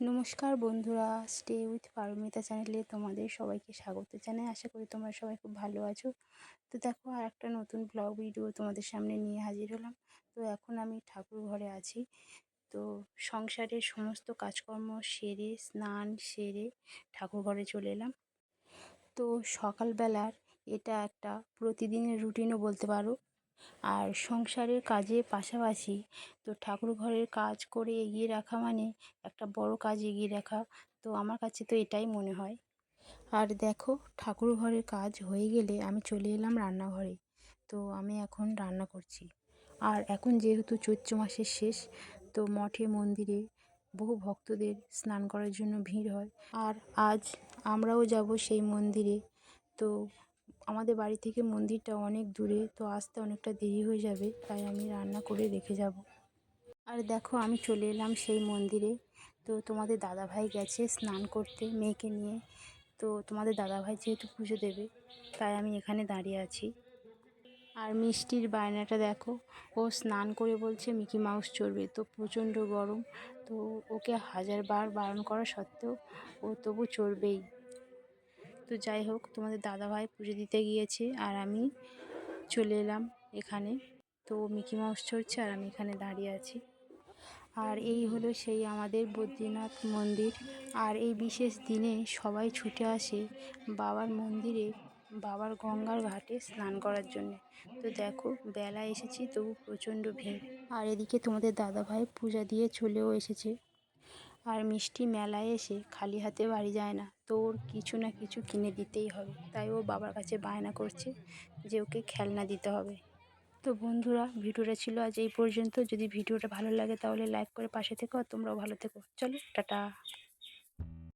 নমস্কার বন্ধুরা, stay with Paromita চ্যানেলে তোমাদের সবাইকে স্বাগত জানাই। আশা করি তোমরা সবাই খুব ভালো আছো। তো দেখো, আর একটা নতুন ব্লগ ভিডিও তোমাদের সামনে নিয়ে হাজির হলাম। তো এখন আমি ঠাকুর ঘরে আছি। তো সংসারের সমস্ত কাজকর্ম সেরে, স্নান সেরে ঠাকুর ঘরে চলে এলাম। তো সকালবেলার এটা একটা প্রতিদিনের রুটিনও বলতে পারো। আর সংসারের কাজের পাশাপাশি তো ঠাকুর ঘরের কাজ করে এগিয়ে রাখা মানে একটা বড় কাজ এগিয়ে রাখা। তো আমার কাছে তো এটাই মনে হয়। আর দেখো, ঠাকুর ঘরের কাজ হয়ে গেলে আমি চলে এলাম রান্নাঘরে। তো আমি এখন রান্না করছি। আর এখন যেহেতু চৈত্র মাসের শেষ, তো মঠে মন্দিরে বহু ভক্তদের স্নান করার জন্য ভিড় হয়। আর আজ আমরাও যাব সেই মন্দিরে। তো আমাদের বাড়ি থেকে মন্দিরটা অনেক দূরে, তো আসতে অনেকটা দেরি হয়ে যাবে, তাই আমি রান্না করে রেখে যাব। আর দেখো, আমি চলে এলাম সেই মন্দিরে। তো তোমাদের দাদাভাই গেছে স্নান করতে মেয়েকে নিয়ে। তো তোমাদের দাদাভাই যেহেতু পুজো দেবে, তাই আমি এখানে দাঁড়িয়ে আছি। আর মিষ্টির বায়নাটা দেখো, ও স্নান করে বলছে মিকি মাউস চড়বে। তো প্রচণ্ড গরম, তো ওকে হাজারবার বারণ করা সত্ত্বেও ও তবু চড়বেই। তো যাই হোক, তোমাদের দাদাভাই পুজো দিতে গিয়েছে আর আমি চলে এলাম এখানে। তো মিকি মাউস চড়ছে আর আমি এখানে দাঁড়িয়ে আছি। আর এই হলো সেই আমাদের বদ্রীনাথ মন্দির। আর এই বিশেষ দিনে সবাই ছুটে আসে বাবার মন্দিরে, বাবার গঙ্গার ঘাটে স্নান করার জন্য। তো দেখো, বেলা এসেছি তবু প্রচণ্ড ভিড়। আর এদিকে তোমাদের দাদাভাই পূজা দিয়ে চলেও এসেছে। আর মিষ্টি মেলায় এসে খালি হাতে বাড়ি যায় না, তো ওর কিছু না কিছু কিনে দিতেই হবে। তাই ও বাবার কাছে বায়না করছে যে ওকে খেলনা দিতে হবে। তো বন্ধুরা, ভিডিওটা ছিল আজ এই পর্যন্ত। যদি ভিডিওটা ভালো লাগে তাহলে লাইক করে পাশে থেকো, আর তোমরাও ভালো থেকো। চলো, টাটা।